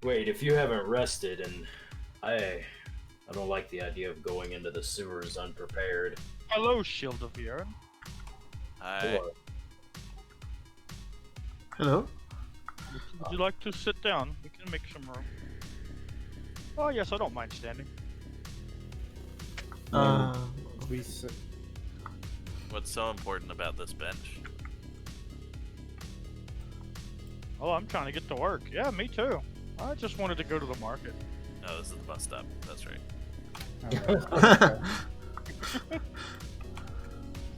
Wait, if you haven't rested, and I don't like the idea of going into the sewers unprepared. Hello, Shield of the Earth. Hi. Hello? Would you like to sit down? We can make some room. Oh, yes, I don't mind standing. We sit. What's so important about this bench? Oh, I'm trying to get to work. Yeah, me too. I just wanted to go to the market. Oh, this is the bus stop. That's right.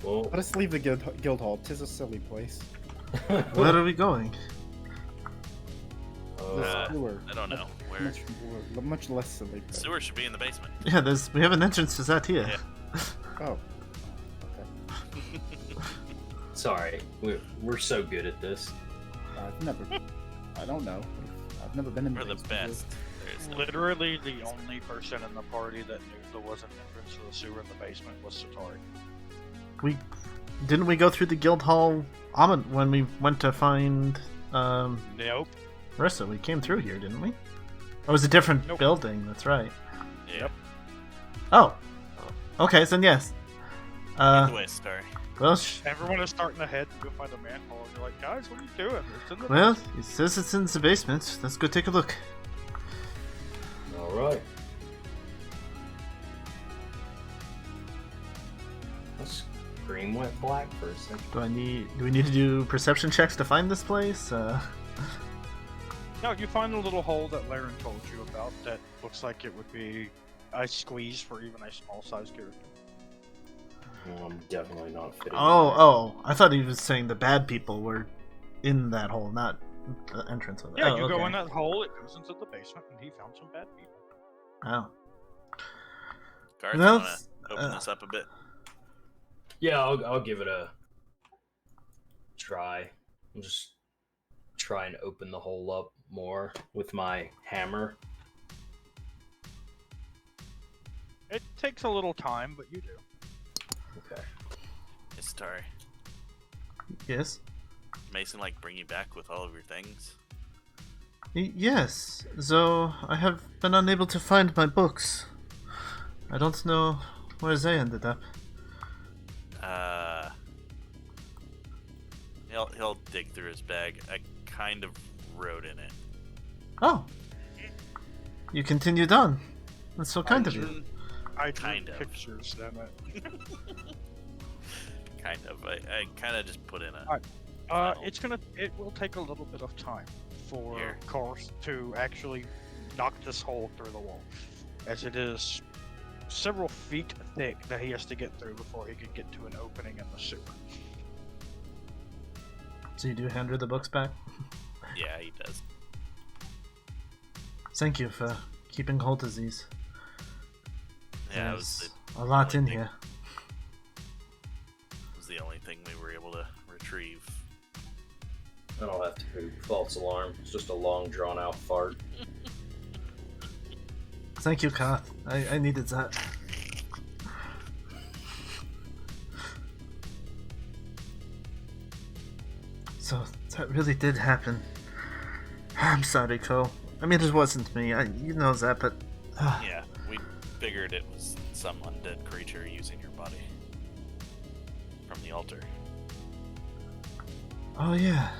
Well, Let us leave the guild hall. 'Tis a silly place. Where are we going? The sewer. I don't know. Where? Much less silly. Place. Sewer should be in the basement. Yeah, we have an entrance to that here. Yeah. Oh. sorry, we're so good at this. I've never. I don't know. I've never been in We're the basement best. There's no... Literally, the only person in the party that knew there was an entrance to the sewer in the basement was Setari. Didn't we go through the guild hall when we went to find Nope. Marissa? We came through here, didn't we? Oh, it was a different building. That's right. Yeah. Yep. Oh. Okay, then yes. Either way, Setari. Well, Everyone is starting to head to go find a manhole, and you're like, guys, what are you doing? It's in the well, it says it's in the basement. Let's go take a look. All right. Let's green went black for a second. Do we need to do perception checks to find this place? No, you find the little hole that Larin told you about that looks like it would be a squeeze for even a small-sized character. Well, I'm definitely not fitting. Oh, I thought he was saying the bad people were in that hole, not the entrance of it. Yeah, oh, you okay. go in that hole, it goes into the basement, and he found some bad people. Oh. Karth, Well, wanna open this up a bit? Yeah, I'll give it a try. I'll just try and open the hole up more with my hammer. It takes a little time, but you do. Okay. Hey, Setari. Yes? Mason, bring you back with all of your things? Yes, though I have been unable to find my books. I don't know where they ended up. He'll dig through his bag. I kind of wrote in it. Oh. You continued on. That's so kind of you. I drew Kind of. pictures, damn it. Kind of. I kind of just put in a... It will take a little bit of time for Here. Karth to actually knock this hole through the wall, as it is several feet thick that he has to get through before he can get to an opening in the sewer. So you do hand her the books back? Yeah, he does. Thank you for keeping hold of these. Yeah, There's a lot in only here. It was the only thing we were able to retrieve. I don't have to poop. False alarm. It's just a long, drawn-out fart. Thank you, Karth. I needed that. So, that really did happen. I'm sorry, Cole. I mean, it wasn't me. You know that, but... Yeah, we figured it was some undead creature using your body. From the altar. Oh, yeah.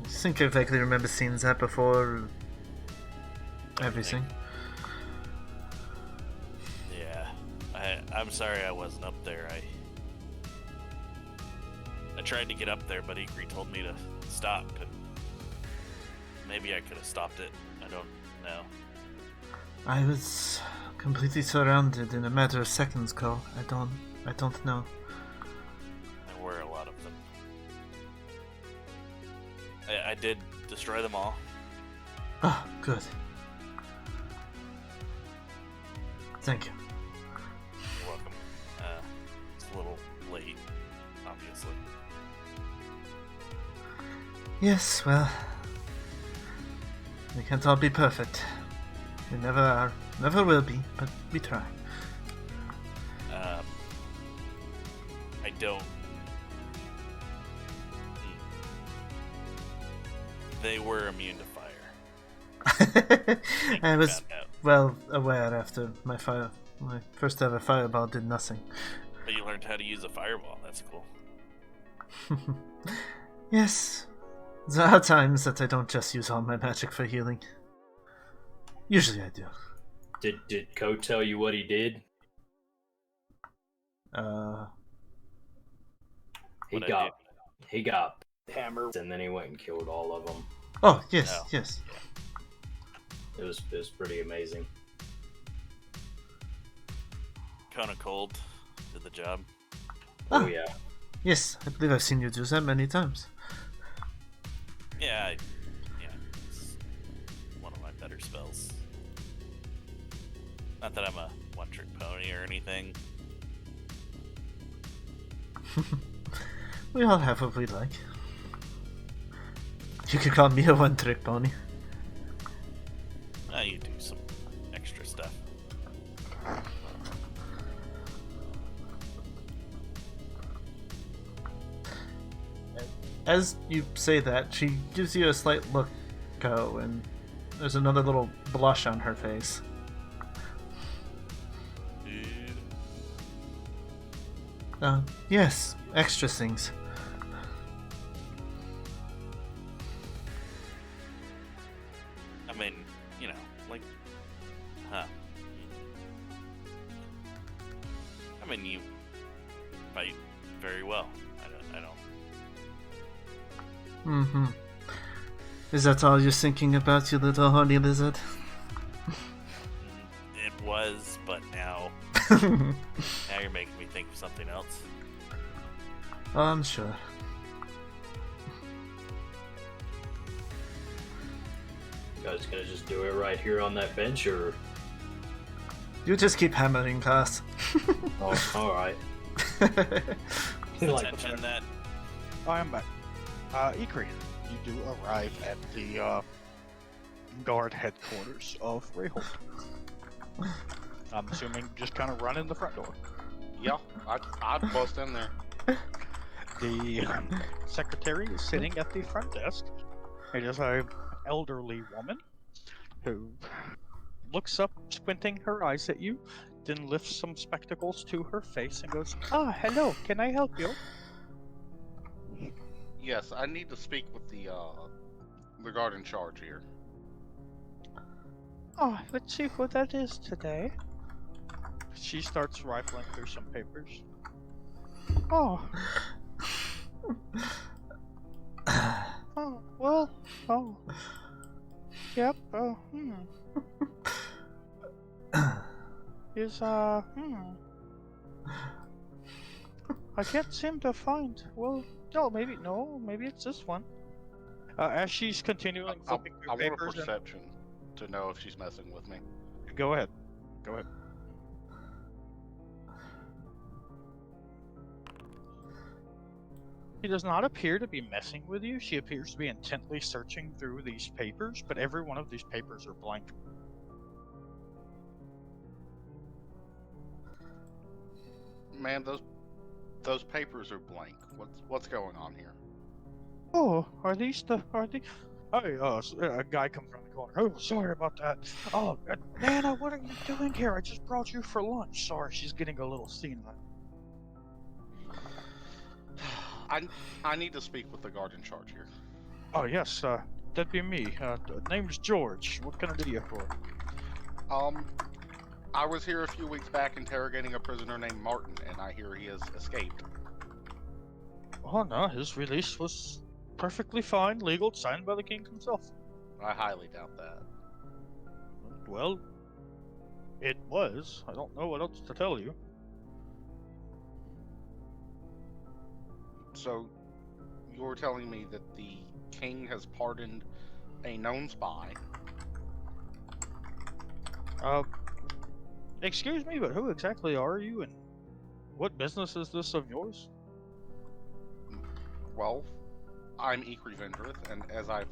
I think I vaguely remember seeing that before. Everything. Yeah. I'm sorry I wasn't up there. I tried to get up there, but Ikrie told me to stop, and maybe I could have stopped it. I don't know. I was completely surrounded in a matter of seconds, Cole. I don't know. There were a lot of them. I did destroy them all. Oh, good. Thank you. You're welcome. It's a little late, obviously. Yes, well... We can't all be perfect. We never are. Never will be, but we try. I don't... They were immune to fire. I was found out. well aware after my first ever fireball did nothing. But you learned how to use a fireball. That's cool. Yes, there are times that I don't just use all my magic for healing. Usually I do. Did Ko tell you what he did? He got hammered and then he went and killed all of them. Oh, yes, No. yes. It was pretty amazing. Kona Cold did the job. Oh Ah. yeah. Yes, I believe I've seen you do that many times. Yeah, it's one of my better spells. Not that I'm a one-trick pony or anything. We all have what we like. You could call me a one-trick pony. You do some extra stuff. As you say that, she gives you a slight look, Ko, and there's another little blush on her face. Yes, extra things. I mean, like, huh? I mean, you fight very well. I don't. Mm-hmm. Is that all you're thinking about, you little honey lizard? It was, but now you're making me think of something else. Oh, I'm sure. You guys gonna just do it right here on that bench, or? You just keep hammering, Karth. Oh, all right. Attention that. I am back. Ikrie, you do arrive at the guard headquarters of Rayhold. I'm assuming just kind of run in the front door. Yeah, I'd bust in there. The secretary is sitting at the front desk. It is a elderly woman who looks up, squinting her eyes at you, then lifts some spectacles to her face and goes, "Ah, hello, can I help you?" Yes, I need to speak with the guard in charge here. Oh, let's see who that is today. She starts rifling through some papers. Oh. Oh, well, oh. Yep, Is, I can't seem to find, well, maybe it's this one. As she's continuing I flipping through want a papers and... perception to know if she's messing with me. Go ahead. She does not appear to be messing with you. She appears to be intently searching through these papers, but every one of these papers are blank. Man, those papers are blank. What's going on here? Oh, are they? Hey, a guy comes around the corner. Oh, sorry about that. Oh, Nana, what are you doing here? I just brought you for lunch. Sorry, she's getting a little senile. I need to speak with the guard in charge here. Oh, yes, that'd be me. Name's George. What can I do you for? I was here a few weeks back interrogating a prisoner named Martin, and I hear he has escaped. Oh, no, his release was perfectly fine, legal, signed by the king himself. I highly doubt that. Well, it was. I don't know what else to tell you. So, you're telling me that the king has pardoned a known spy? Excuse me, but who exactly are you, and what business is this of yours? Well, I'm Ikrie Vendrith, and as I've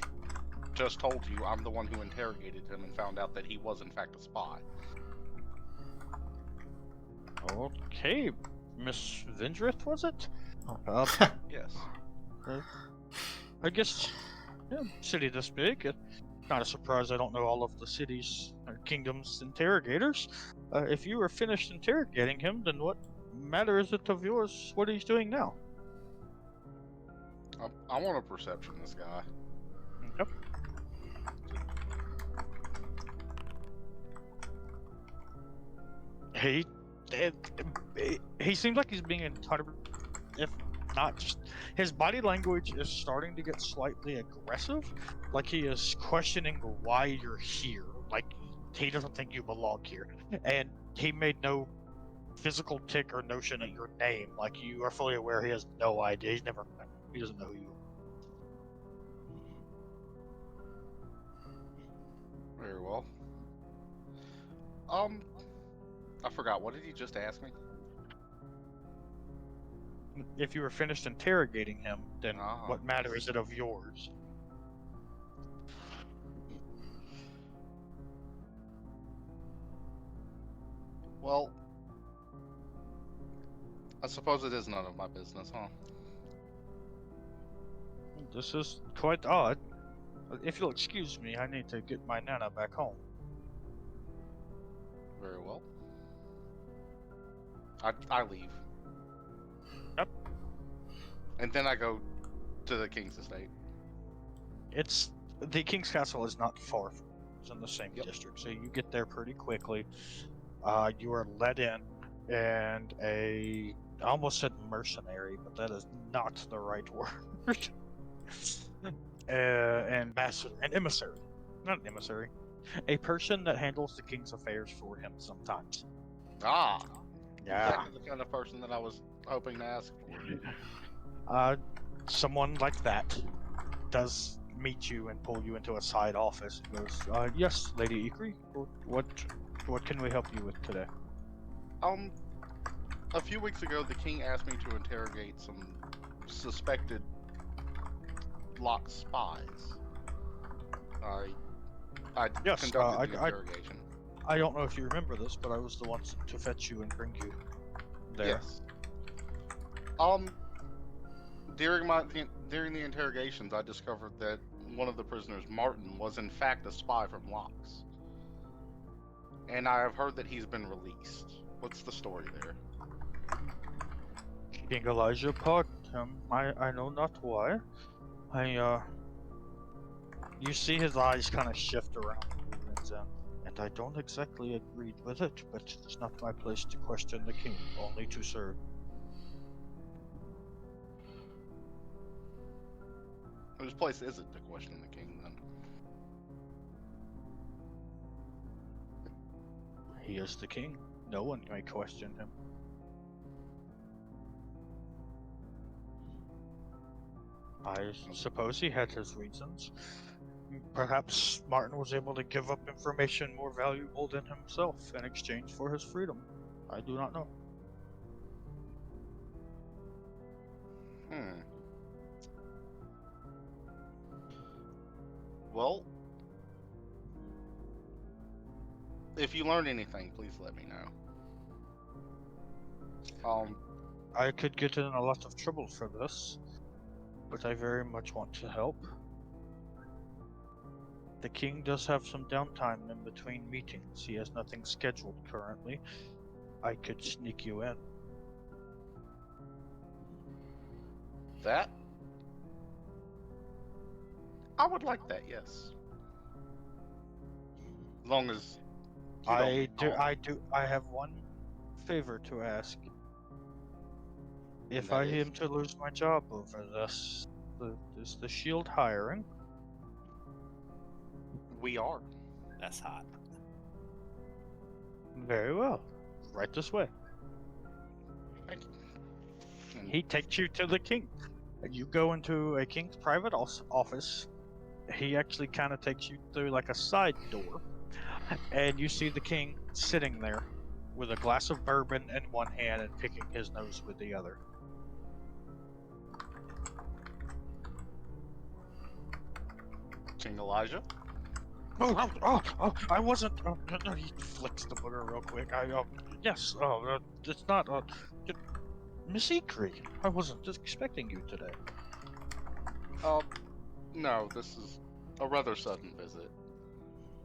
just told you, I'm the one who interrogated him and found out that he was in fact a spy. Okay, Miss Vendrith, was it? Yes. I guess, yeah, city this big. not a surprise I don't know all of the city's or kingdom's interrogators. If you were finished interrogating him, then what matter is it of yours what he's doing now? I want a perception, this guy. Yep. He seems like he's being entirely, if not just, his body language is starting to get slightly aggressive, like he is questioning why you're here, like he doesn't think you belong here, and he made no physical tick or notion at your name, like you are fully aware he has no idea, he doesn't know who you are. Very well. I forgot. What did he just ask me? If you were finished interrogating him, then Ah. what matter is it of yours? Well, I suppose it is none of my business, huh? This is quite odd. If you'll excuse me, I need to get my Nana back home. Very well. I leave. Yep. And then I go to the king's estate. The King's Castle is not far from it's in the same Yep. district, so you get there pretty quickly. You are let in, and I almost said mercenary, but that is not the right word. Ambassador, an emissary, not an emissary, a person that handles the king's affairs for him sometimes. Ah, Yeah. exactly the kind of person that I was hoping to ask for. Someone like that does meet you and pull you into a side office and goes, yes, Lady Ikrie, what can we help you with today? A few weeks ago, the king asked me to interrogate some suspected locked spies. I Yes, conducted the interrogation. I don't know if you remember this, but I was the one to fetch you and bring you there. Yes. During the interrogations, I discovered that one of the prisoners, Martin, was in fact a spy from Locks. And I have heard that he's been released. What's the story there? King Elijah pardoned him. I know not why. You see his eyes kind of shift around, and I don't exactly agree with it, but it's not my place to question the king, only to serve. Whose place is it to question the king, then? He is the king. No one may question him. I suppose he had his reasons. Perhaps Martin was able to give up information more valuable than himself in exchange for his freedom. I do not know. Well, if you learn anything, please let me know. I could get in a lot of trouble for this, but I very much want to help. The king does have some downtime in between meetings. He has nothing scheduled currently. I could sneak you in. That? I would like that, yes. As long as you I have one favor to ask. If That I is? am to lose my job over this, is the shield hiring? we are. That's hot. Very well. Right this way. Thank you. And He takes you to the king. And you go into a king's private office. He actually kind of takes you through like a side door. And you see the king sitting there with a glass of bourbon in one hand and picking his nose with the other. King Elijah? I wasn't. He flicks the booger real quick. Yes. It's not. Miss Ikrie, I wasn't just expecting you today. No, this is a rather sudden visit.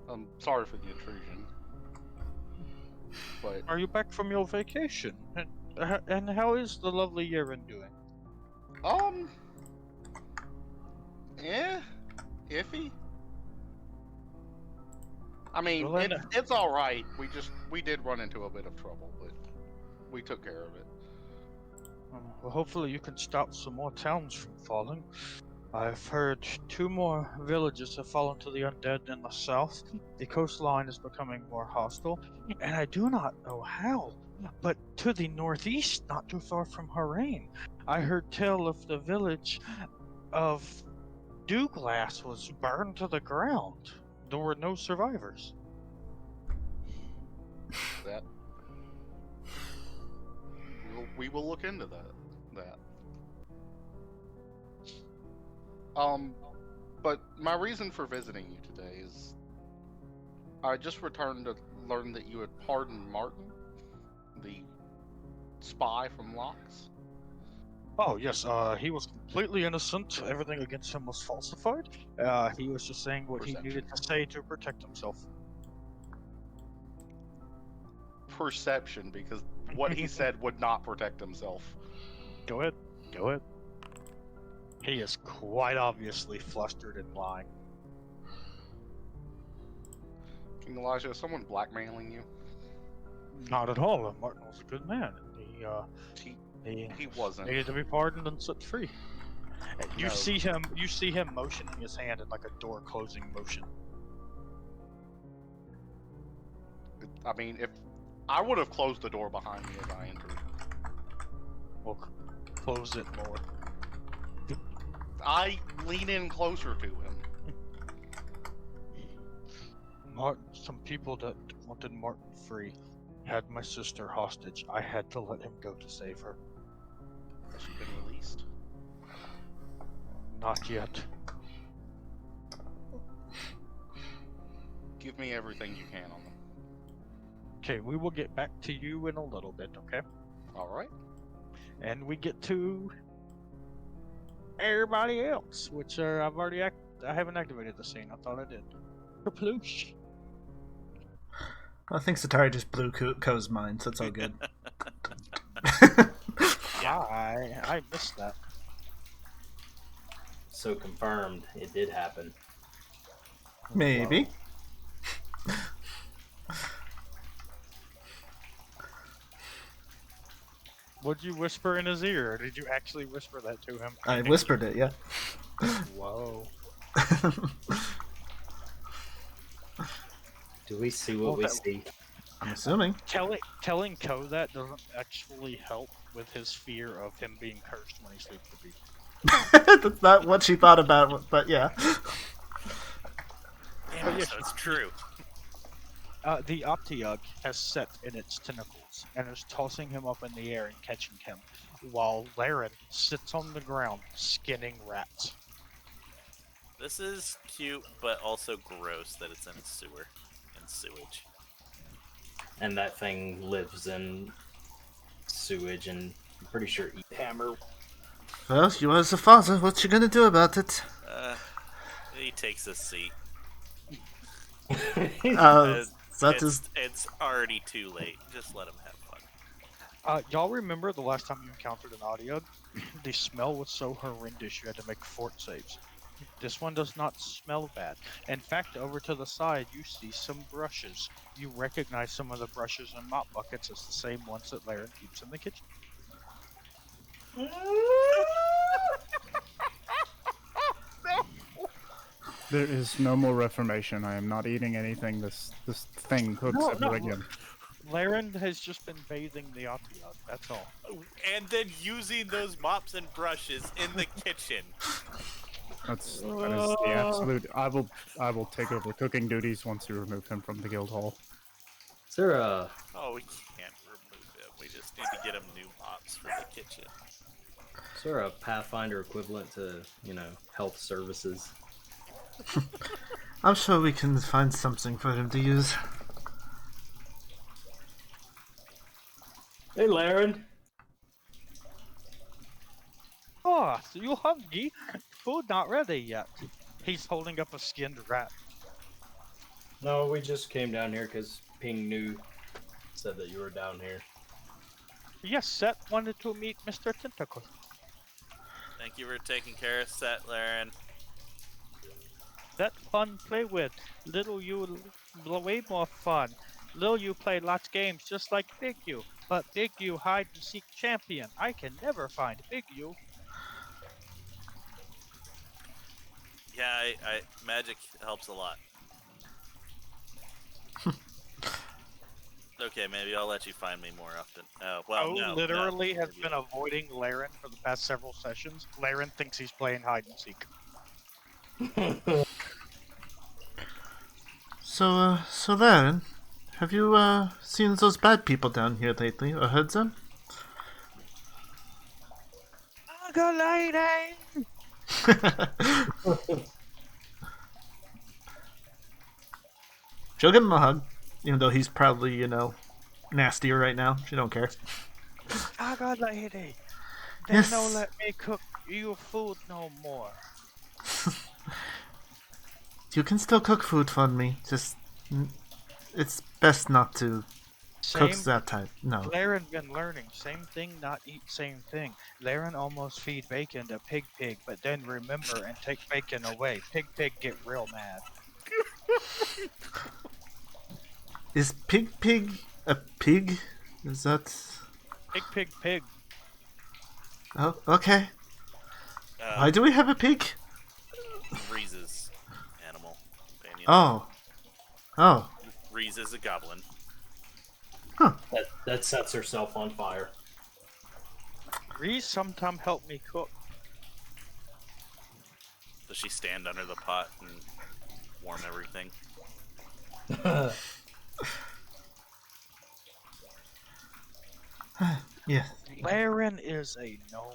I'm sorry for the intrusion. But Are you back from your vacation? And how is the lovely Larin doing? Iffy. I mean, Well, then, it's all right. We did run into a bit of trouble, but we took care of it. well, hopefully you can stop some more towns from falling. I've heard 2 more villages have fallen to the undead in the south. The coastline is becoming more hostile, and I do not know how. But to the northeast, not too far from Harain, I heard tell of the village of Dewglass was burned to the ground. There were no survivors. That we will look into that. But my reason for visiting you today is I just returned to learn that you had pardoned Martin, the spy from Locks. Oh, yes, he was completely innocent. Everything against him was falsified. He was just saying what he needed to say to protect himself. Perception, because what he said would not protect himself. Go ahead. He is quite obviously flustered and lying. King Elijah, is someone blackmailing you? Not at all. Martin was a good man. He wasn't. Needed to be pardoned and set free. You No. see him motioning his hand in like a door closing motion. I mean, if I would have closed the door behind me as I entered. Well, close it more. I lean in closer to him. Martin, some people that wanted Martin free had my sister hostage. I had to let him go to save her. Has she been released? Not yet. Give me everything you can on them. Okay, we will get back to you in a little bit, okay? Alright. And we get to everybody else, which I haven't activated the scene. I thought I did. Kaploosh. I think Setari just blew Ko's mind, so it's all good. I missed that. So confirmed, it did happen. Maybe. Would you whisper in his ear, or did you actually whisper that to him? I whispered it, yeah. Whoa. Do we see what we see? I'm assuming. Telling Ko that doesn't actually help with his fear of him being cursed when he sleeps with people. That's not what she thought about, but yeah. Damn, so it's true. The Optiug has set in its tentacles and is tossing him up in the air and catching him, while Larin sits on the ground skinning rats. This is cute, but also gross that it's in a sewer and sewage. And that thing lives in sewage and I'm pretty sure eat hammer. Well, you as a father, what you gonna do about it? He takes a seat. It's already too late. Just let him have fun. Y'all remember the last time you encountered an Optiug? The smell was so horrendous you had to make fort saves. This one does not smell bad. In fact, over to the side, you see some brushes. You recognize some of the brushes and mop buckets as the same ones that Larin keeps in the kitchen. There is no more reformation. I am not eating anything. This thing cooks again. Larin has just been bathing the Optiug, that's all. And then using those mops and brushes in the kitchen. That is the absolute. I will take over cooking duties once you remove him from the guild hall. Is there a... Oh, we can't remove him. We just need to get him new mops for the kitchen. Is there a Pathfinder equivalent to, health services? I'm sure we can find something for him to use. Hey, Larin. Oh, so you hungry? Food not ready yet. He's holding up a skinned rat. No, we just came down here because Ping said that you were down here. Yes, Set wanted to meet Mr. Tentacle. Thank you for taking care of Set, Larin. That fun play with. Little you way more fun. Little you play lots games just like Big You. But Big You hide and seek champion. I can never find Big You. Yeah, I magic helps a lot. Okay, maybe I'll let you find me more often. No, literally has maybe been I'll- avoiding Larin for the past several sessions. Larin thinks he's playing hide and seek. So Larin, have you seen those bad people down here lately, or heard them? Go lady! She'll give him a hug, even though he's probably, nastier right now. She don't care. Go lady! They Yes. don't let me cook you food no more. You can still cook food for me. Just, it's best not to cook that type. No. Larin been learning. Same thing, not eat same thing. Larin almost feed bacon to Pig, but then remember and take bacon away. Pig get real mad. Is Pig a pig? Is that... Pig. Oh, okay. Why do we have a pig? Reese's animal companion. Oh. Reese is a goblin. That sets herself on fire. Reese sometime help me cook. Does she stand under the pot and warm everything? Yeah. Larin is a gnome.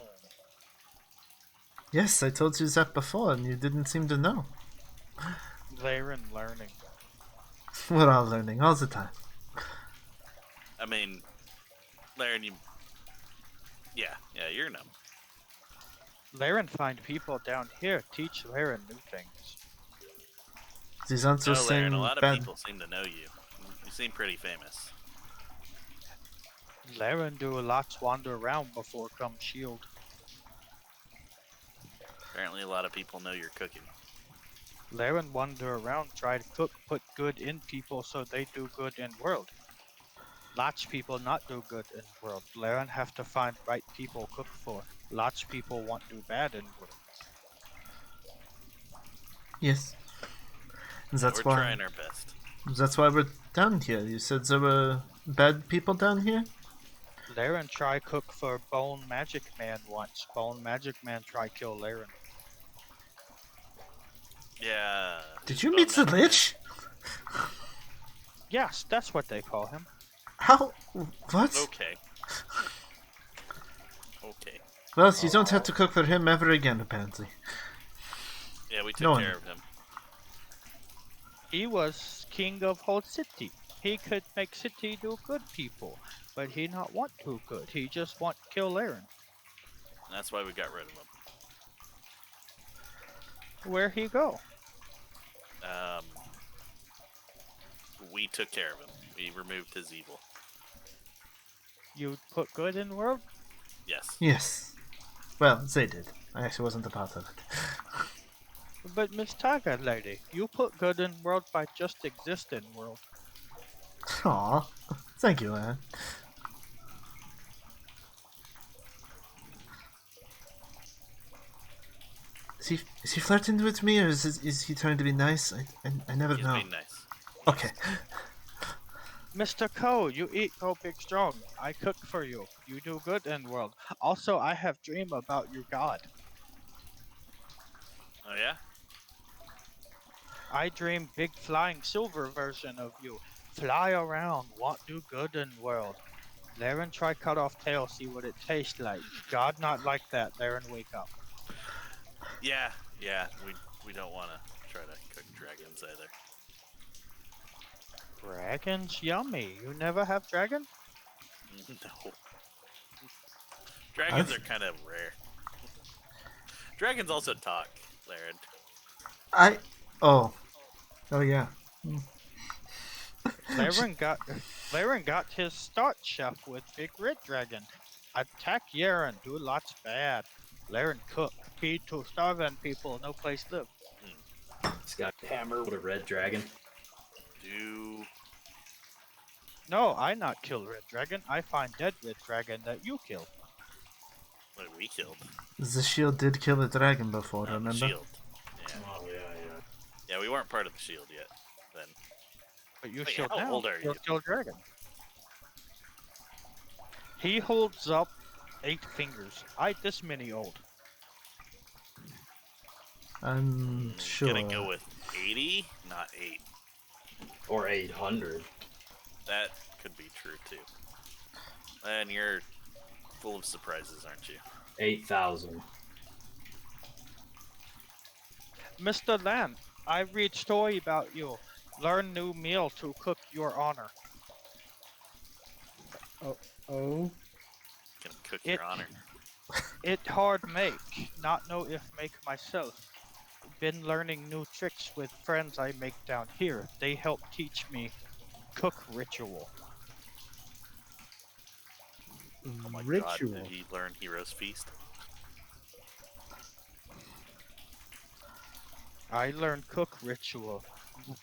Yes, I told you that before, and you didn't seem to know. Larin learning. We're all learning all the time. I mean, Larin, yeah, you're a gnome. Larin find people down here teach Larin new things. These aren't No, just Larin, saying a lot of bad. people seem to know you. You seem pretty famous. Larin do lots wander around before come shield. Apparently, a lot of people know you're cooking. Larin wander around, try to cook, put good in people so they do good in world. Lots people not do good in world. Larin have to find right people cook for. Lots people want do bad in world. Yes. That's We're why. trying our best. That's why we're down here. You said there were bad people down here? Larin try cook for Bone Magic Man once. Bone Magic Man try kill Larin. Yeah. Did you meet the Lich? Yes, that's what they call him. How? What? Okay. Okay. Well, you don't have to cook for him ever again, apparently. Yeah, we took No care one- of him. He was king of whole city. He could make city do good people, but he not want to good. He just want kill Larin. And that's why we got rid of him. Where he go? We took care of him. We removed his evil. You put good in world? Yes. Yes. Well, they did. I actually wasn't a part of it. But Miss Tiger Lady, you put good in world by just exist in world. Aw. Thank you, Anne. Is he flirting with me, or is he trying to be nice? I never He's know. being nice. Okay. Mr. Ko, you eat go big strong. I cook for you. You do good in world. Also, I have dream about you God. Oh yeah? I dream big flying silver version of you. Fly around, want do good in world. Larin try cut off tail, see what it tastes like. God not like that. Larin wake up. Yeah. We don't want to try to cook dragons either. Dragons yummy. You never have dragon? No. Dragons are kind of rare. Dragons also talk, Larin. Oh yeah. Larin got his start, chef, with Big Red Dragon. Attack Yaren, do lots bad. Larin cook, feed to starving people, no place live. He's got a hammer with a red dragon. Do No, I not kill Red Dragon. I find dead Red Dragon that you kill. what we killed? The shield did kill a dragon before, The remember? shield. Yeah. Oh yeah. Yeah, we weren't part of the shield yet. Then But you Wait, shield how now. old are You'll you? kill Dragon. He holds up 8 fingers. I this many old. I'm sure. Gonna go with 80, not 8. Or 800. That could be true too. And you're full of surprises, aren't you? 8,000. Mr. Lan, I read story about you. Learn new meal to cook your honor. Oh, Can cook It- your honor. It hard make, not know if make myself. Been learning new tricks with friends I make down here. They help teach me cook ritual. Oh my ritual. God, did he learn Hero's Feast? I learned cook ritual.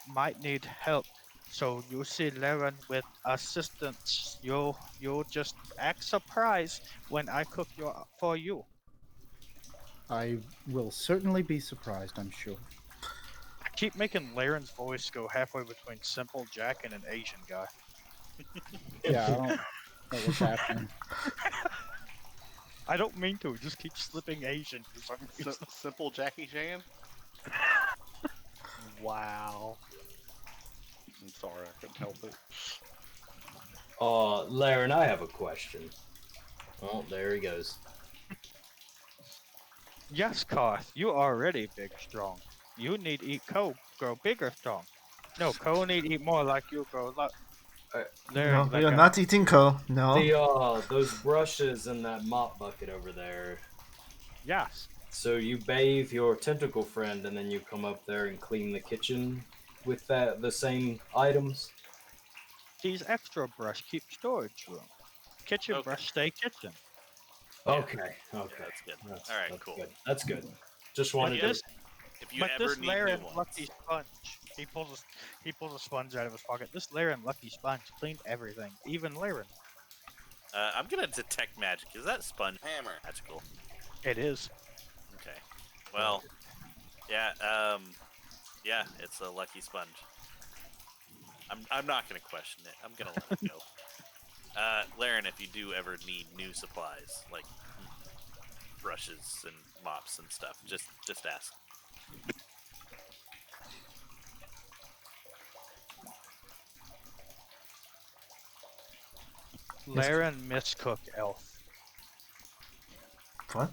Might need help. So you see Larin with assistance. You'll just act surprised when I cook for you. I will certainly be surprised, I'm sure. I keep making Larin's voice go halfway between Simple Jack and an Asian guy. Yeah, I don't know what's happening. I don't mean to, just keep slipping Asian for some reason. Simple Jackie Chan? Wow. I'm sorry, I couldn't help it. Larin, I have a question. Oh, there he goes. Yes, Karth, you already big strong. You need eat Ko, grow bigger strong. No, Ko need eat more like you grow there. No, we are not eating Ko. No. Those brushes in that mop bucket over there. Yes. So you bathe your tentacle friend and then you come up there and clean the kitchen with the same items? These extra brush keep storage room. Kitchen Okay. brush stay kitchen. Okay. Yeah, that's good. All right, cool. Good. That's good. Just But wanted this- to... If you But ever this need Larin new ones, lucky sponge. He pulls a sponge out of his pocket. This Larin lucky sponge cleaned everything, even Larin. I'm gonna detect magic. Is that sponge hammer magical? It is. Okay. Well, yeah. Yeah, it's a lucky sponge. I'm not gonna question it. I'm gonna let it go. Larin, if you do ever need new supplies like brushes and mops and stuff, just ask. Larin miscook elf. What?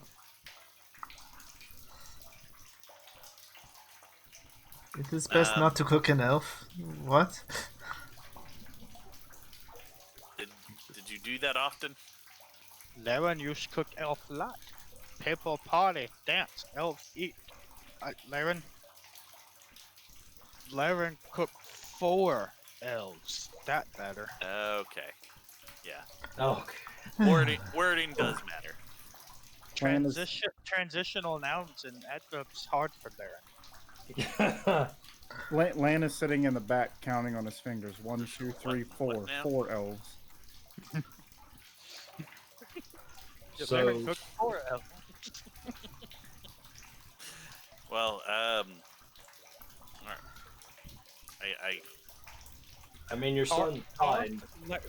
It is best not to cook an elf. What? Did you do that often? Larin used to cook elf lot. People party, dance, elves eat. Larin cooked 4 elves. That better. Okay. Yeah. Okay. Wording does matter. Plan is- Transitional nouns and adverbs hard for Larin. Lan is sitting in the back counting on his fingers. 1, 2, 3, 4. What now? 4 elves. Larin So, cooked 4 elves. Well, I mean, your son died.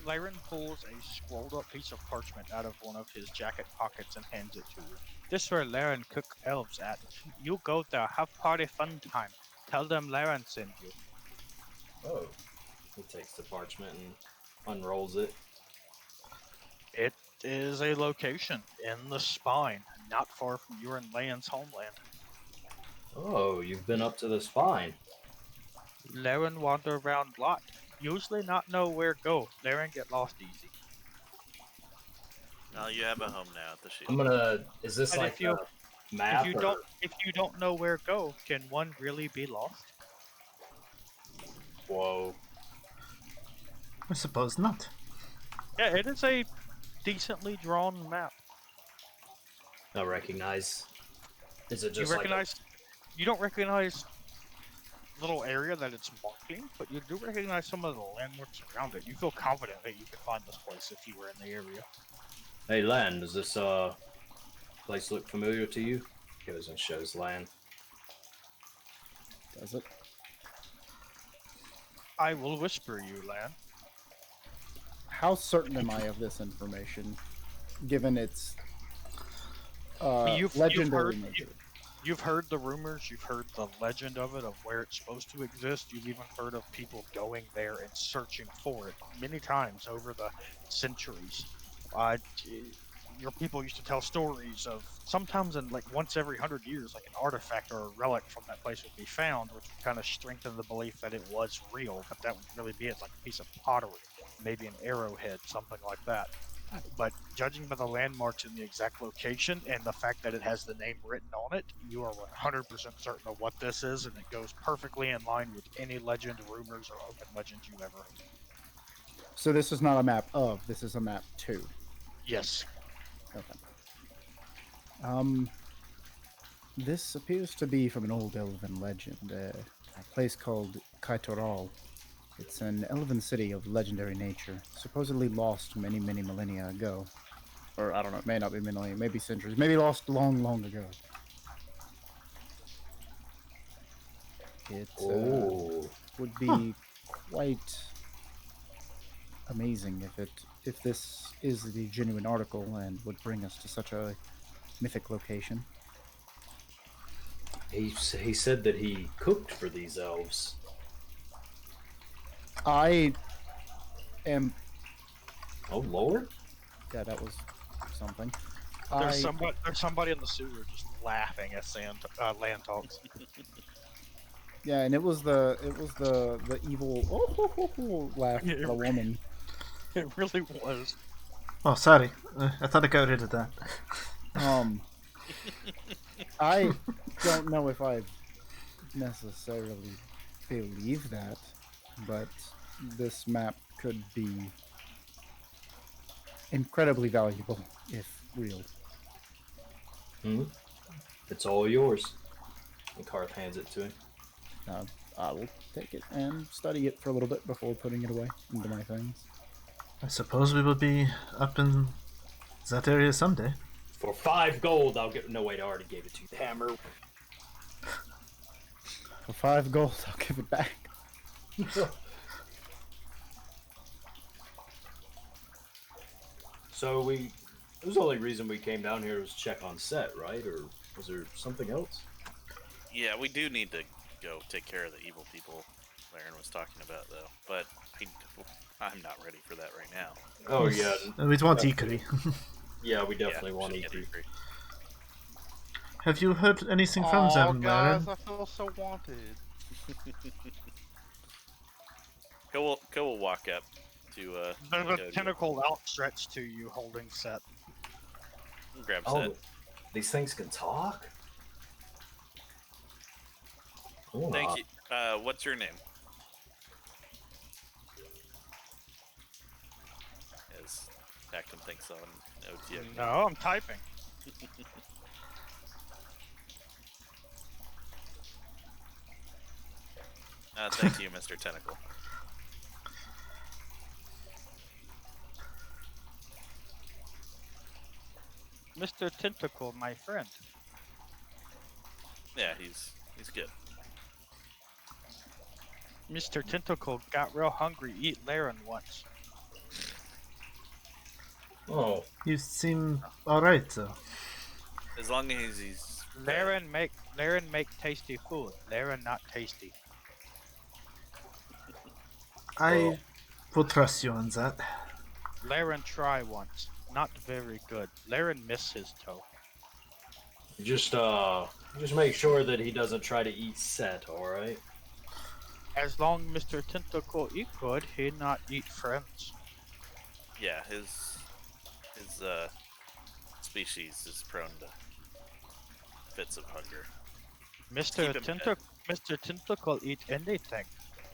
Larin pulls a scrolled up piece of parchment out of one of his jacket pockets and hands it to you. This is where Larin cook elves at. You go there, have party fun time. Tell them Larin sent you. Oh. He takes the parchment and unrolls it. It is a location in the spine, not far from your and Larin's homeland. Oh, you've been up to the spine. Larin wander around lot. Usually not know where go. Larin get lost easy. well, you have a home now at the shield. I'm gonna... Is this And like if you- a map? If you don't know where go, can one really be lost? Whoa. I suppose not. Yeah, it is a decently drawn map. I recognize. Is it You just like recognize, you don't recognize little area that it's marking, but you do recognize some of the landmarks around it. You feel confident that you could find this place if you were in the area. Hey, Lan, does this place look familiar to you? Goes and shows Lan. Does it? I will whisper you, Lan. How certain am I of this information, given its legendary nature? You've heard the rumors, you've heard the legend of it, of where it's supposed to exist. You've even heard of people going there and searching for it many times over the centuries. Your people used to tell stories of sometimes in like once every 100 years, like an artifact or a relic from that place would be found, which would kind of strengthen the belief that it was real. But that would really be it, like a piece of pottery, maybe an arrowhead, something like that. But judging by the landmarks and the exact location and the fact that it has the name written on it, you are 100% certain of what this is, and it goes perfectly in line with any legend, rumors, or open legend you ever heard. So this is not a map of, this is a map to. Yes. Okay. This appears to be from an old elven legend, a place called Kitoral. It's an elven city of legendary nature, supposedly lost many, many millennia ago. Or, I don't know, it may not be millennia, maybe centuries, maybe lost long, long ago. It would be quite amazing if this is the genuine article and would bring us to such a mythic location. He said that he cooked for these elves. I am... Oh, Lord? Yeah, that was something. There's somebody in the sewer just laughing as Lan talks. Yeah, and it was the evil laugh of the woman. It really was. Oh, sorry. I thought I got rid of that. I don't know if I necessarily believe that, but this map could be incredibly valuable if real. It's all yours. And Karth hands it to him. I will take it and study it for a little bit before putting it away into my things. I suppose we will be up in that area someday. For 5 gold, I'll get. No, wait, I already gave it to you. Hammer. For 5 gold, I'll give it back. So it was the only reason we came down here was to check on Set, right? Or was there something else? Yeah, we do need to go take care of the evil people Larin was talking about, though. But I'm not ready for that right now. Oh, yeah. We want Ikrie. Yeah, we definitely want should get Ikrie. Have you heard anything from them, guys, Larin? I feel so wanted. Ko will walk up to There's a tentacle outstretched to you, holding Set. grab Oh, Set. these things can talk? Cool. Thank you. What's your name? As Pactum thinks on OTF. No, I'm typing. Thank you, Mr. Tentacle. Mr. Tentacle, my friend. Yeah, he's good. Mr. Tentacle got real hungry, eat Larin once. Oh, You seem alright, though. As long as he's Larin make tasty food. Larin not tasty. I will trust you on that. Larin try once. Not very good. Larin miss his toe. just make sure that he doesn't try to eat Set, alright? As long Mr. Tentacle eat good, he not eat friends. yeah, his species is prone to fits of hunger. Mr. Keep him Tentacle eat anything.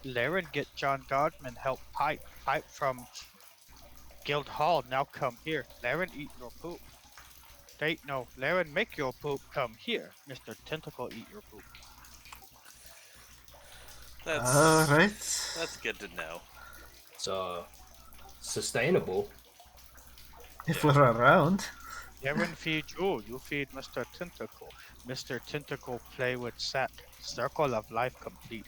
Larin, get John Godman help pipe from Guild Hall. Now come here. Larin, eat your poop. No, Larin, make your poop. Come here. Mr. Tentacle, eat your poop. Alright. That's good to know. It's sustainable. If we're around. Larin feed you. You feed Mr. Tentacle. Mr. Tentacle play with Sat. Circle of life complete.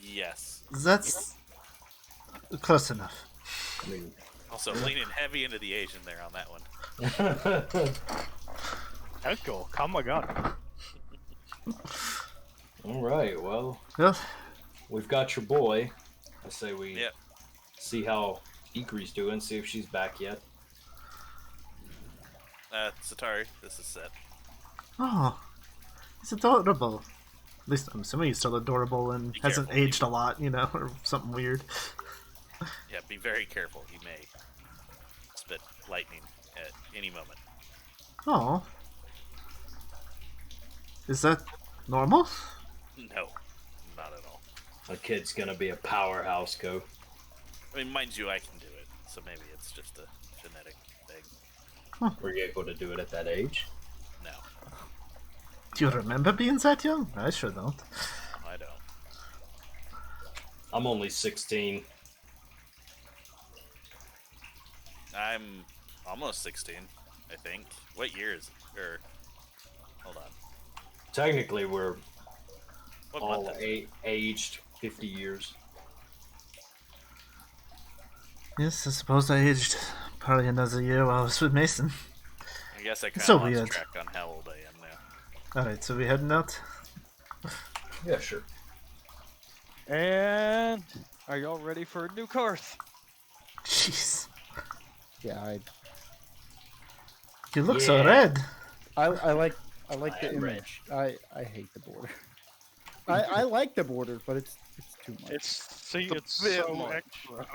Yes. That's close enough. I mean, Also, leaning heavy into the Asian there on that one. Tentacle, come again. all right. Well, Well, we've got your boy. I say we Yep. see how Ikrie's doing. See if she's back yet. Setari, this is Set. oh, he's adorable. At least I'm assuming he's still adorable and Be hasn't careful, aged a lot, you know, or something weird. Yeah, be very careful. He may spit lightning at any moment. Oh. Is that normal? No, not at all. A kid's gonna be a powerhouse, Co. I mean, mind you, I can do it, so maybe it's just a genetic thing. Were you able to do it at that age? No, Do you remember being that young? I sure don't. I don't. I'm only 16. I'm almost 16, I think. What year is it? Or, hold on. Technically, we're What all month is it? aged 50 years. Yes, I suppose I aged probably another year while I was with Mason. I guess I kind so of lost weird. track on how old I am now. Alright, so we heading out? Yeah, sure. And are y'all ready for a new Karth? Jeez. Yeah, You look so Yeah. red. I like I the am image. I hate the border. I like the border, but it's too much. It's It's a bit so much. extra.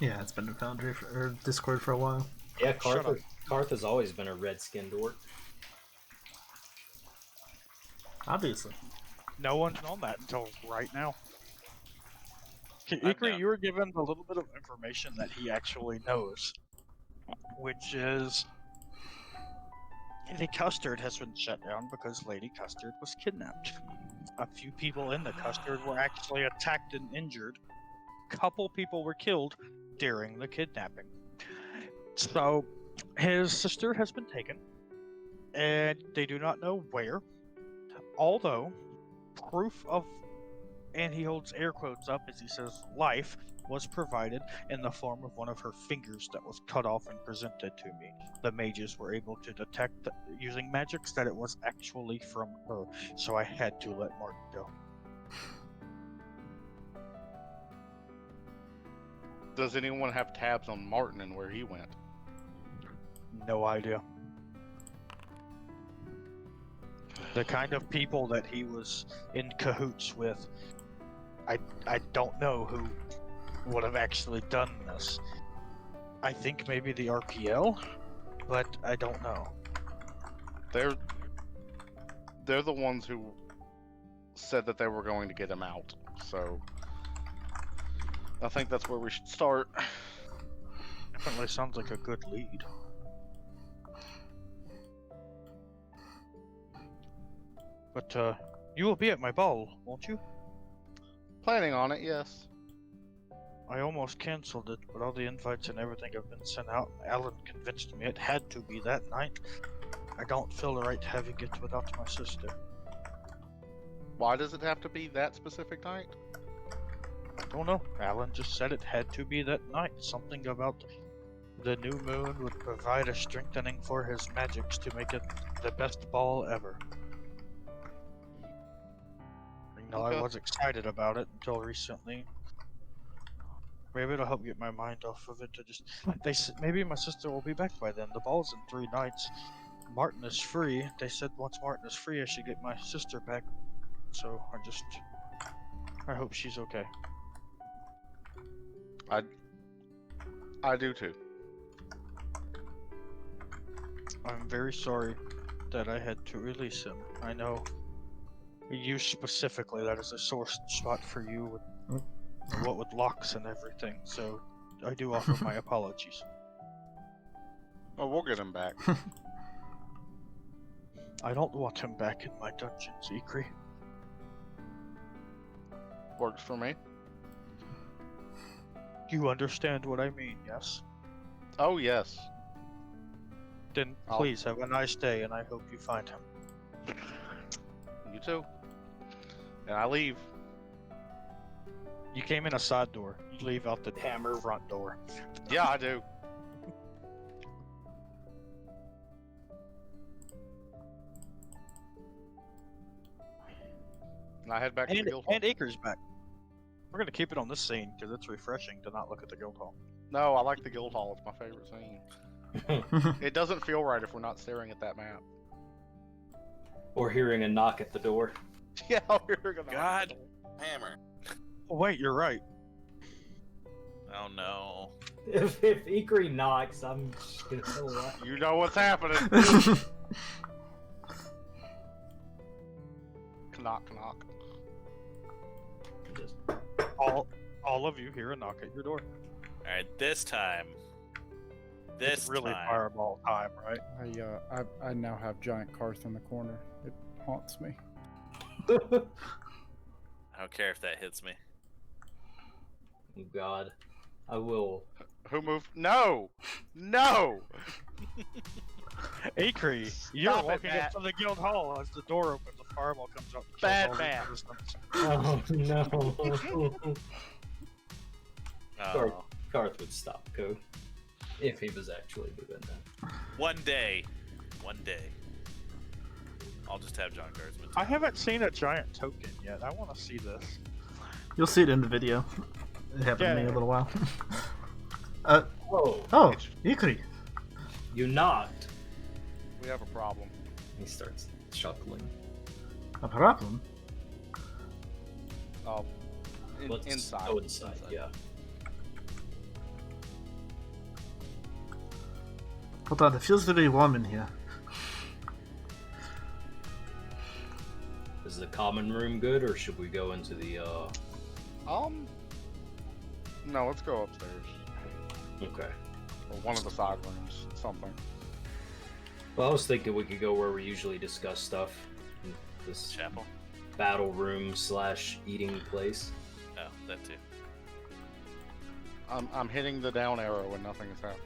Yeah, it's been in Foundry or Discord for a while. Yeah, Shut up. Karth has always been a red-skinned orc. Obviously. No one's known that until right now. I'm Ikrie, down. you were given a little bit of information that he actually knows, which is the Custard has been shut down because Lady Custard was kidnapped. A few people in the Custard were actually attacked and injured. Couple people were killed during the kidnapping. So his sister has been taken, and they do not know where. Although proof of, and he holds air quotes up as he says, life was provided in the form of one of her fingers that was cut off and presented to me. The mages were able to detect using magics that it was actually from her, so I had to let Martin go. Does anyone have tabs on Martin and where he went? No idea. The kind of people that he was in cahoots with, I don't know who would have actually done this. I think maybe the RPL, but I don't know. They're the ones who said that they were going to get him out. So I think that's where we should start. Definitely sounds like a good lead. But you will be at my ball, won't you? Planning on it, yes. I almost canceled it, but all the invites and everything have been sent out. Alan convinced me it had to be that night. I don't feel the right having it without my sister. Why does it have to be that specific night? I don't know. Alan just said it had to be that night. Something about the new moon would provide a strengthening for his magics to make it the best ball ever. You know, Okay. I was excited about it until recently. Maybe it'll help get my mind off of it to just. Maybe my sister will be back by then. The ball's in 3 nights. Martin is free. They said once Martin is free, I should get my sister back. So I hope she's okay. I do too. I'm very sorry that I had to release him. I know You specifically, that is a sore spot for you, with, what with locks and everything, so I do offer my apologies. Oh, we'll get him back. I don't want him back in my dungeons, Ikrie. Works for me. You understand what I mean, yes? Oh, yes. Then I'll- please have a nice day, and I hope you find him. You too. And I leave. You came in a side door. You leave out the hammer front door. Yeah, I do. And I head back to the And, guild hall. and Ikrie's back. We're gonna keep it on this scene because it's refreshing to not look at the guild hall. No, I like the guild hall. It's my favorite scene. It doesn't feel right if we're not staring at that map. Or hearing a knock at the door. Yeah, we're gonna. God. Hammer. Oh wait, you're right. Oh no. If Ikrie knocks, I'm just gonna tell her. You know what's happening. Knock, knock. Just All of you hear a knock at your door. Alright, this time. This It's really time. fireball time, right? I now have giant Karth in the corner. It haunts me. I don't care if that hits me. Oh God, I will. Who moved? No! No! Ikrie, you're Stop it, walking Matt. up to the guild hall as the door opens. The fireball comes up. and Bad kills all the Matt. resistance. Oh no. Oh. Karth would stop code if he was actually doing that. One day. One day. I'll just have John Guardsman. I haven't seen a giant token yet. I want to see this. You'll see it in the video. It happened to me Yeah. a little while. Whoa! Oh, Ikrie. You knocked. We have a problem. He starts chuckling. A problem? Let's Inside. go inside. Yeah. Hold on, it feels very warm in here. Is the common room good, or should we go into the? No, let's go upstairs. Okay. Or one of the side rooms. Something. Well, I was thinking we could go where we usually discuss stuff. This Chapel? battle room / eating place. Oh, that too. I'm hitting the down arrow and nothing is happening.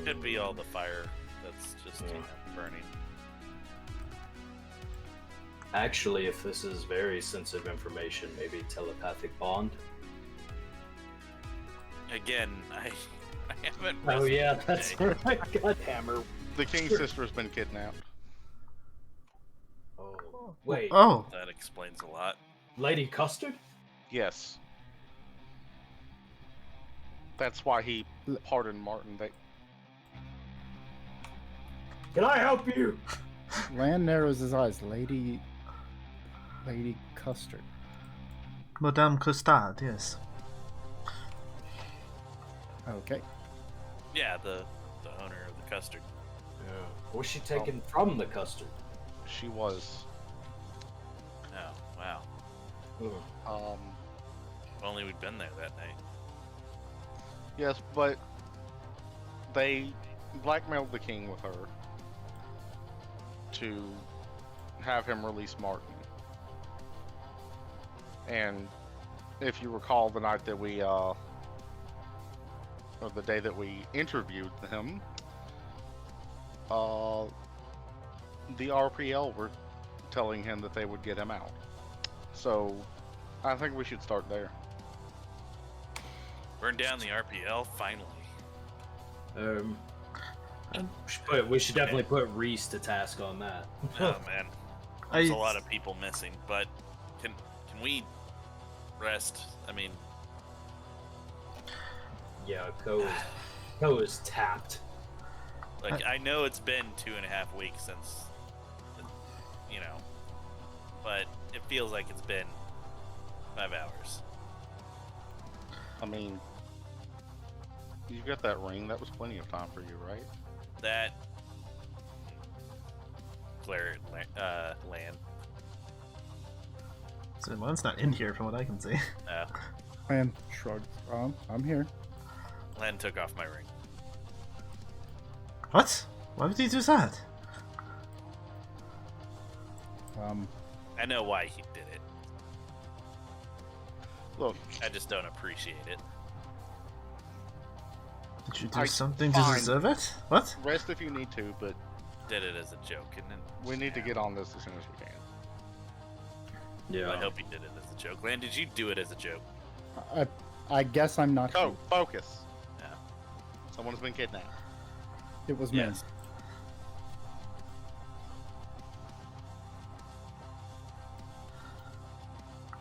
Could be all the fire that's just Yeah. burning. Actually, if this is very sensitive information, maybe telepathic bond. Again, I haven't. Oh rested yeah, today. that's right. God hammer. The king's sister's been kidnapped. Oh wait, Oh, That explains a lot. Lady Custard. Yes. That's why he pardoned Martin. Can I help you? Land narrows his eyes. Lady Custard. Madame Custard, yes. Okay. Yeah, the owner of the custard. Was she taken from the custard? She was. Oh, wow. Ugh. If only we'd been there that night. Yes, but they blackmailed the king with her to have him release Martin. And if you recall, the night that we, or the day that we interviewed him, the RPL were telling him that they would get him out. So, I think we should start there. Burn down the RPL, finally. We should definitely put Reese to task on that. Oh man, there's a lot of people missing. But can we rest? I mean, Yeah, Ko is tapped. like I know it's been 2.5 weeks since, you know, but it feels like it's been 5 hours. I mean, you got that ring. That was plenty of time for you, right? That Claire land. So one's not in here from what I can see. And shrugged. I'm here. Len took off my ring. What? Why would he do that? I know why he did it. Look, I just don't appreciate it. Did you do I- something to fine. deserve it? What? rest if you need to, but Did it as a joke, and then we need to get on this as soon as we can. Yeah. I hope he did it as a joke. Lan, did you do it as a joke? I guess I'm not. Go, focus. Yeah. Someone's been kidnapped. It was Yeah. me.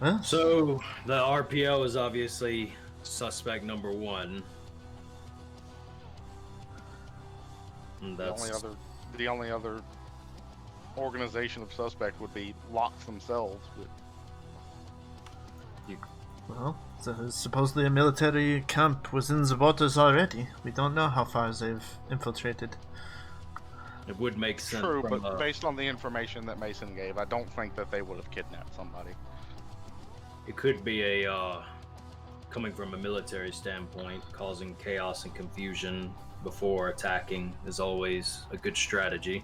Well, So the RPO is obviously suspect number one. And that's The only other organization of suspect would be Locks themselves. But well, there's supposedly a military camp was in the waters already. We don't know how far they've infiltrated. it would make sense. true, from, but based on the information that Mason gave, I don't think that they would have kidnapped somebody. it could be a coming from a military standpoint, causing chaos and confusion before attacking is always a good strategy.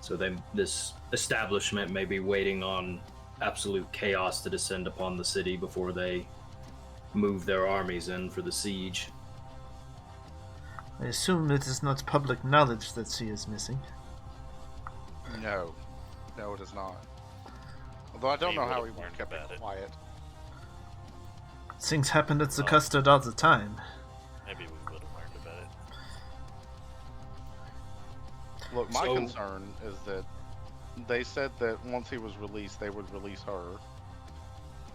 So this establishment may be waiting on absolute chaos to descend upon the city before they move their armies in for the siege. I assume it is not public knowledge that she is missing. No, it is not. Although I don't We know how would've he learned kept about it it. quiet. Things happen at the custard all the time. Maybe we would have learned about it. Look, my So- concern is that they said that once he was released, they would release her.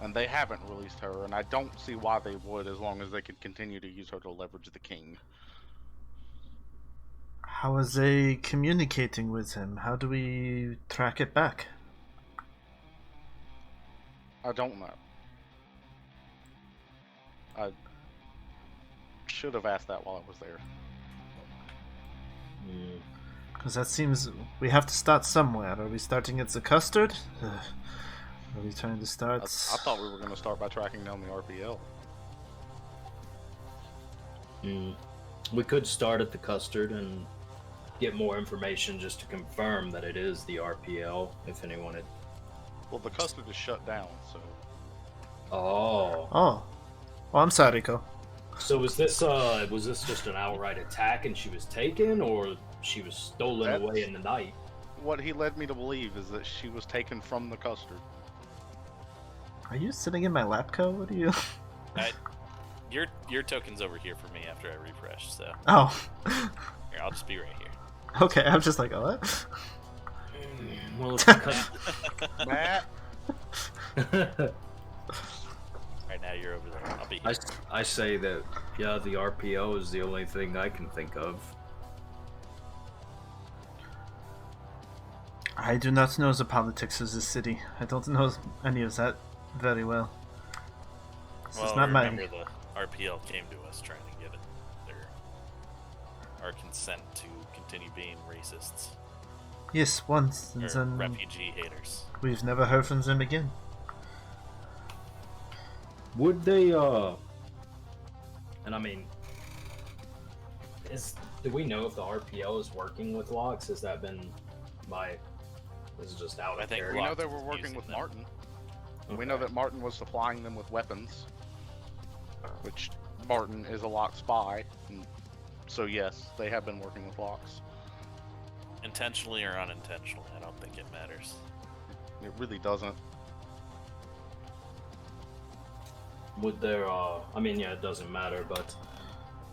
And they haven't released her, and I don't see why they would as long as they could continue to use her to leverage the king. How are they communicating with him? How do we track it back? I don't know. I should have asked that while I was there. Because that seems... We have to start somewhere. Are we starting at the custard? Are we trying to I start... thought we were going to start by tracking down the RPL. We could start at the custard and get more information just to confirm that it is the RPL, if anyone had... Well, the custard is shut down, so... Oh. Oh. Oh, I'm sorry, Ko. So was this just an outright attack and she was taken, or she was stolen away in the night? What he led me to believe is that she was taken from the custard. Are you sitting in my lap, Ko? What are you... Your token's over here for me after I refresh, so Oh. here, I'll just be right here. Okay, I'm just like, oh, what? Well, it's because... Matt! Right now you're over there. I'll be here. I say that, yeah, the RPO is the only thing I can think of. I do not know the politics of this city. I don't know any of that very well. This is Well, not my... remember the RPL came to us trying to get our consent to continue being racists Yes, once, and or then refugee haters. we've never heard from them again. Would they, and I mean, do we know if the RPL is working with Locks? Has that been this is just out I of think there? We know Locks they were is working using with them. Martin. We know that Martin was supplying them with weapons. Which, Martin is a Locke spy. And so yes, they have been working with Locks. Intentionally or unintentionally, I don't think it matters. It really doesn't. Would there, I mean, yeah, it doesn't matter, but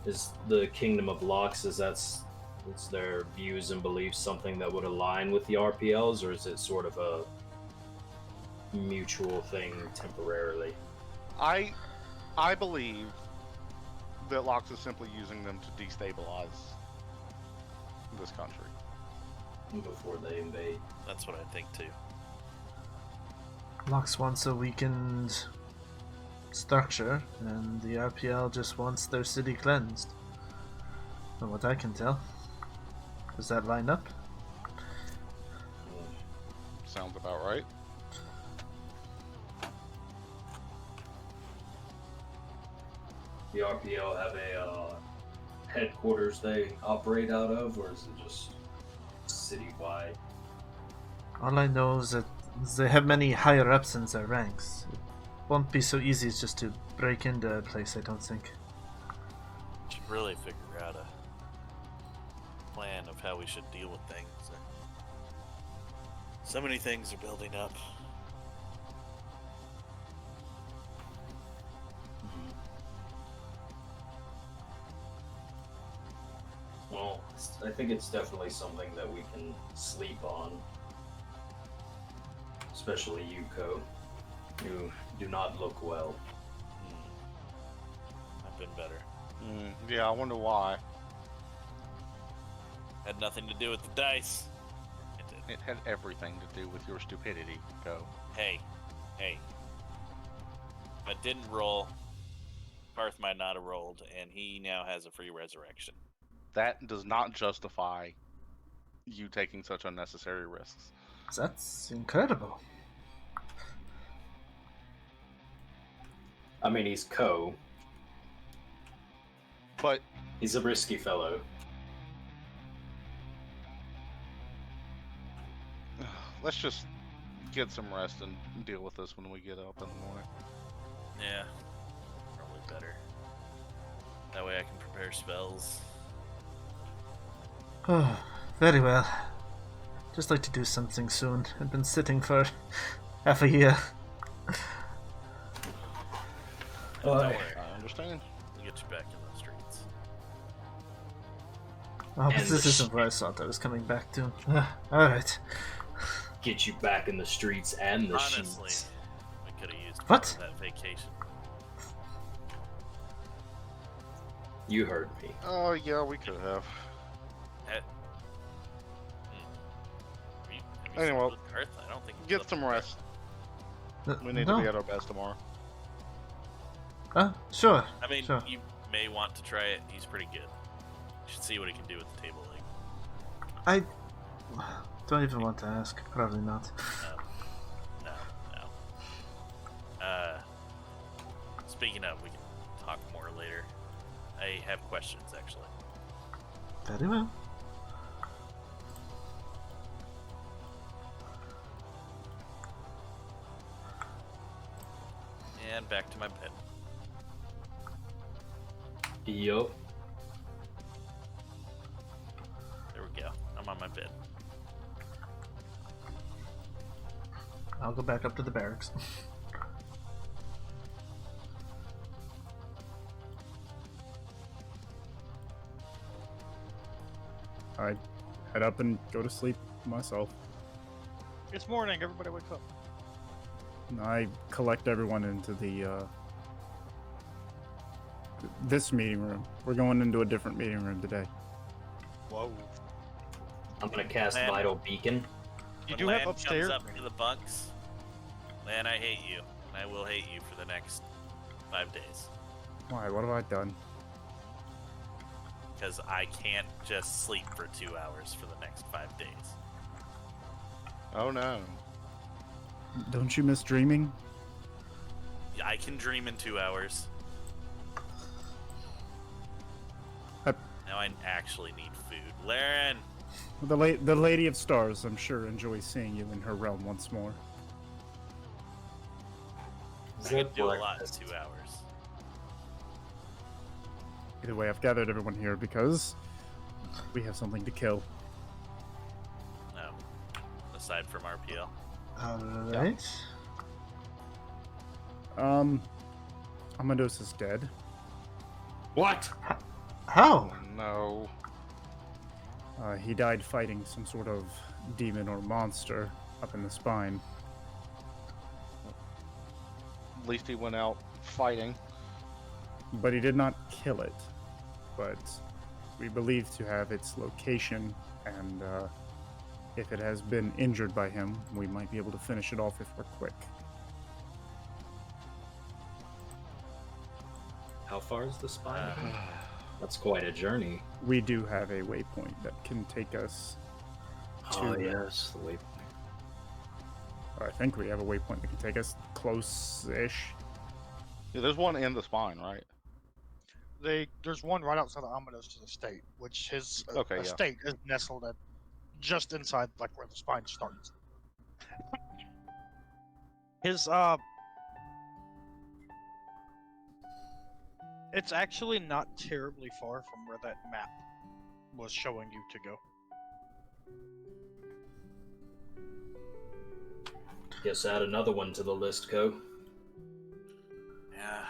is the Kingdom of Locks, is their views and beliefs something that would align with the RPLs, or is it sort of a mutual thing temporarily? I believe that Locks is simply using them to destabilize this country. Before they invade. That's what I think too. Locks wants a weakened structure, and the RPL just wants their city cleansed. From what I can tell. Does that line up? Sounds about right. the RPO have a headquarters they operate out of, or is it just citywide? All I know is that they have many higher ups in their ranks. It won't be so easy as just to break into a place, I don't think. Should really figure out a plan of how we should deal with things. So many things are building up. Well, I think it's definitely something that we can sleep on. Especially you, Ko. You do not look well. I've been better. Yeah, I wonder why. Had nothing to do with the dice. It had everything to do with your stupidity, Go. Hey. If I didn't roll, Karth might not have rolled, and he now has a free resurrection. That does not justify you taking such unnecessary risks. That's incredible. I mean, he's Ko. But He's a risky fellow. let's just get some rest and deal with this when we get up in the morning. Yeah, probably better. That way I can prepare spells. Oh, very well. Just like to do something soon. I've been sitting for half a year. Don't worry, I understand. we'll get you back in the streets. Oh, but And this the isn't where I thought I was coming back to. Alright. Get you back in the streets and the Honestly, sheets. we could have used What? that vacation. You heard me. Oh, yeah, we could have. Have you Anyway, slept with Karth? I don't think you Get slept some with rest. We need no. to be at our best tomorrow. Sure. Karth. I mean, Sure. you may want to try it. He's pretty good. You should see what he can do with the table leg. I don't even want to ask. Probably not. No. Speaking of, we can talk more later. I have questions, actually. Very well. And back to my bed. Yup. There we go. I'm on my bed. I'll go back up to the barracks. I head up and go to sleep myself. It's morning. Everybody wake up. And I collect everyone into the this meeting room. We're going into a different meeting room today. Whoa. I'm gonna cast Man. Vital Beacon. You When do Lan have upstairs. comes up to the bunks, Lan, I hate you, and I will hate you for the next 5 days. Why? What have I done? Because I can't just sleep for 2 hours for the next 5 days. Oh, no. Don't you miss dreaming? Yeah, I can dream in 2 hours. Now I actually need food. Larin! The Lady of Stars, I'm sure, enjoys seeing you in her realm once more. I can do a lot in 2 hours. Either way, I've gathered everyone here because we have something to kill. No. Aside from RPL. Alright. Amados is dead. What? How? No. He died fighting some sort of demon or monster up in the spine. At least he went out fighting. But he did not kill it. But we believe to have its location, and if it has been injured by him, we might be able to finish it off if we're quick. How far is the spine? That's quite a journey. We do have a waypoint that can take us Oh to... yes, the waypoint. Or I think we have a waypoint that can take us close-ish. Yeah, there's one in the spine, right? There's one right outside of Amados' estate, which his Okay, yeah. estate is nestled at just inside, like where the spine starts. His it's actually not terribly far from where that map was showing you to go. Guess add another one to the list, Ko. Yeah.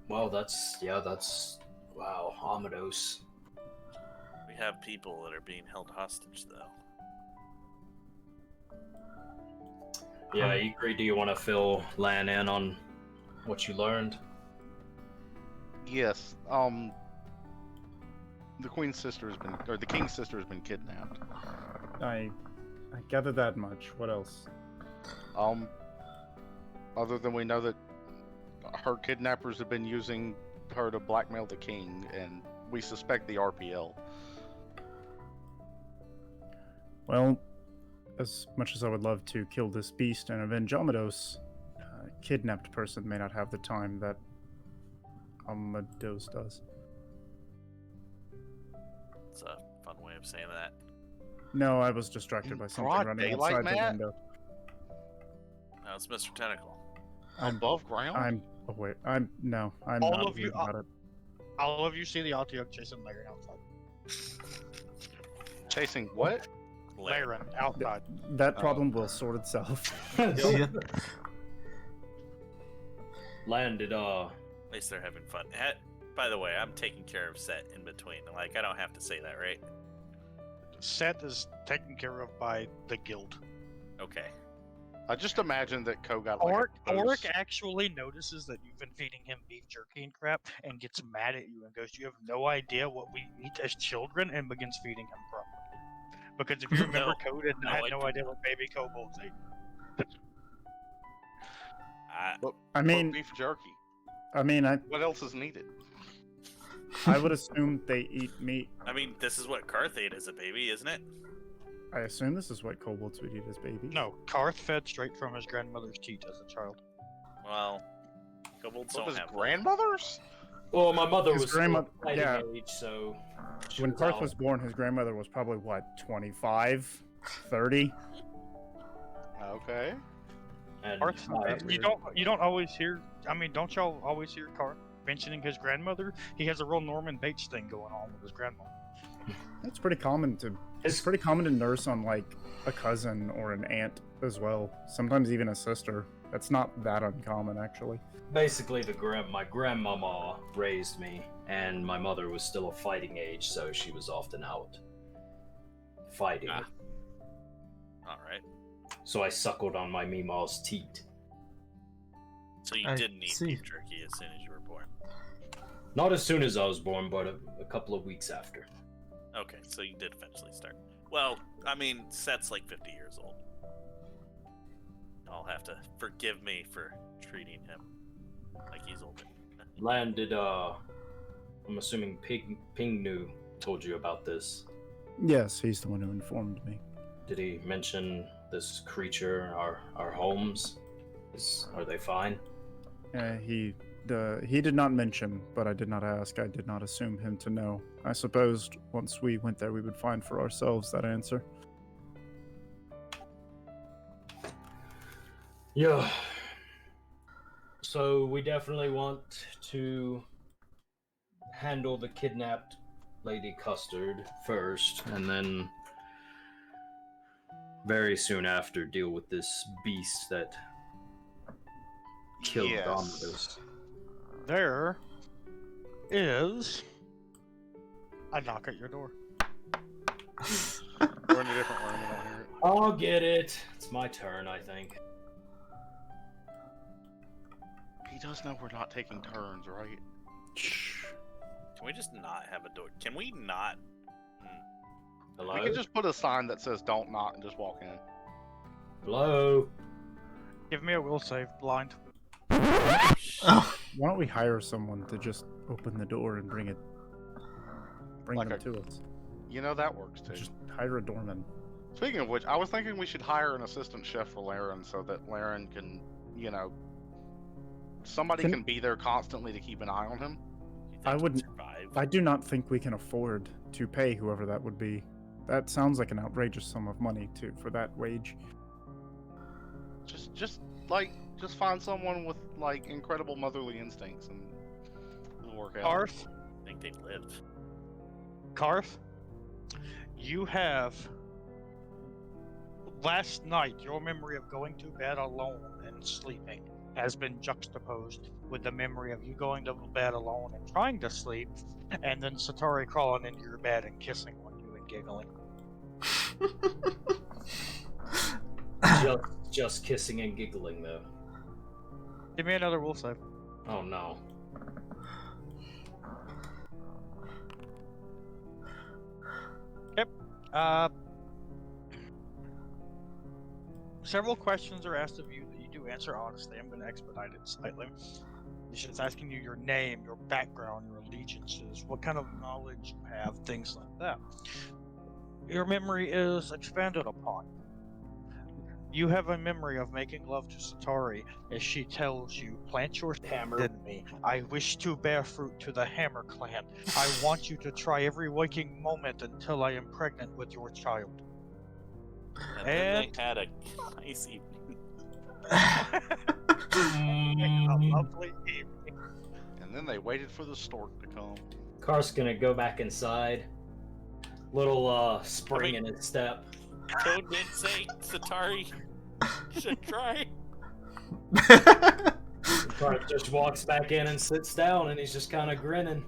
Well, that's wow, Amados. We have people that are being held hostage, though. Yeah, Ikrie, do you want to fill Lan in on what you learned? Yes. The Queen's sister has been, or the King's sister has been kidnapped. I gather that much. What else? Other than we know that her kidnappers have been using her to blackmail the king, and we suspect the RPL. Well, as much as I would love to kill this beast and avenge Amados, a kidnapped person may not have the time that Amados does. It's a fun way of saying that. No, I was distracted by something Broad running daylight, outside the Matt? window. No, it's Mr. Tentacle. Above ground? I'm aware. I'm All not of you- worried about it. All of you see the Altiok chasing Larin outside. Chasing what? Larin outside. That problem will sort itself. Yeah. Landed, At least they're having fun. By the way, I'm taking care of Set in between. Like, I don't have to say that, right? Set is taken care of by the guild. Okay. I just imagine that Ko got like Oric actually notices that you've been feeding him beef jerky and crap and gets mad at you and goes, "You have no idea what we eat as children," and begins feeding him properly. Because if you remember, Ko had no idea what baby kobolds ate. I mean, beef jerky. I What else is needed? would assume they eat meat. I mean, this is what Karth ate as a baby, isn't it? I assume this is what kobolds would eat as babies. No, Karth fed straight from his grandmother's teat as a child. Well, kobolds What don't was have grandmothers? well, my mother His was grandma- still fighting yeah. age, so she When Karth out. was born, his grandmother was probably, what, 25? 30? Okay. And Karth, you don't always hear. I mean, don't y'all always hear Karth mentioning his grandmother? He has a real Norman Bates thing going on with his grandma. It's pretty common to nurse on, like, a cousin or an aunt as well. Sometimes even a sister. That's not that uncommon, actually. basically my grandmama raised me, and my mother was still of fighting age, so she was often out fighting. All right. So I suckled on my Meemaw's teat. So you I didn't eat see. beef jerky as soon as you were born. Not as soon as I was born, but a couple of weeks after. Okay, so you did eventually start. Well, I mean, Set's like 50 years old. I'll have to forgive me for treating him like he's older. Landed, I'm assuming Pingnu told you about this. Yes, he's the one who informed me. Did he mention this creature, our homes? Are they fine? He did not mention, but I did not ask. I did not assume him to know. I supposed once we went there, we would find for ourselves that answer. Yeah. So we definitely want to handle the kidnapped Lady Custard first, and then very soon after deal with this beast that killed Yes. Dominus. There is a knock at your door. We're in a different room. We don't hear it. I'll get it. It's my turn, I think. He does know we're not taking turns, right? Shh. Can we just not have a door? Can we not? Hello? We can just put a sign that says "Don't knock" and just walk in. Hello? Give me a will save, blind. Oh, Why don't we hire someone to just open the door and bring Like them a- to us? You know that works too. Just hire a doorman. Speaking of which, I was thinking we should hire an assistant chef for Larin so that Larin can, somebody can be there constantly to keep an eye on him. You think I he'd wouldn't- survive? I do not think we can afford to pay whoever that would be. That sounds like an outrageous sum of money too for that wage. Just find someone with incredible motherly instincts and it'll work out. Karth, I think they'd live. Karth, you have last night your memory of going to bed alone and sleeping has been juxtaposed with the memory of you going to bed alone and trying to sleep, and then Setari crawling into your bed and kissing on you and giggling. Just kissing and giggling, though. Give me another wolf save. Oh no. Several questions are asked of you that you do answer honestly. I'm going to expedite it slightly. It's asking you your name, your background, your allegiances, what kind of knowledge you have, things like that. Your memory is expanded upon. You have a memory of making love to Setari as she tells you, plant your hammer in me. I wish to bear fruit to the Hammer clan. I want you to try every waking moment until I am pregnant with your child. And then they had a nice evening. A lovely evening. And then they waited for the stork to come. Karth's gonna go back inside. Little spring in his step. Toad did say Setari should try. Karth just walks back in and sits down, and he's just kind of grinning.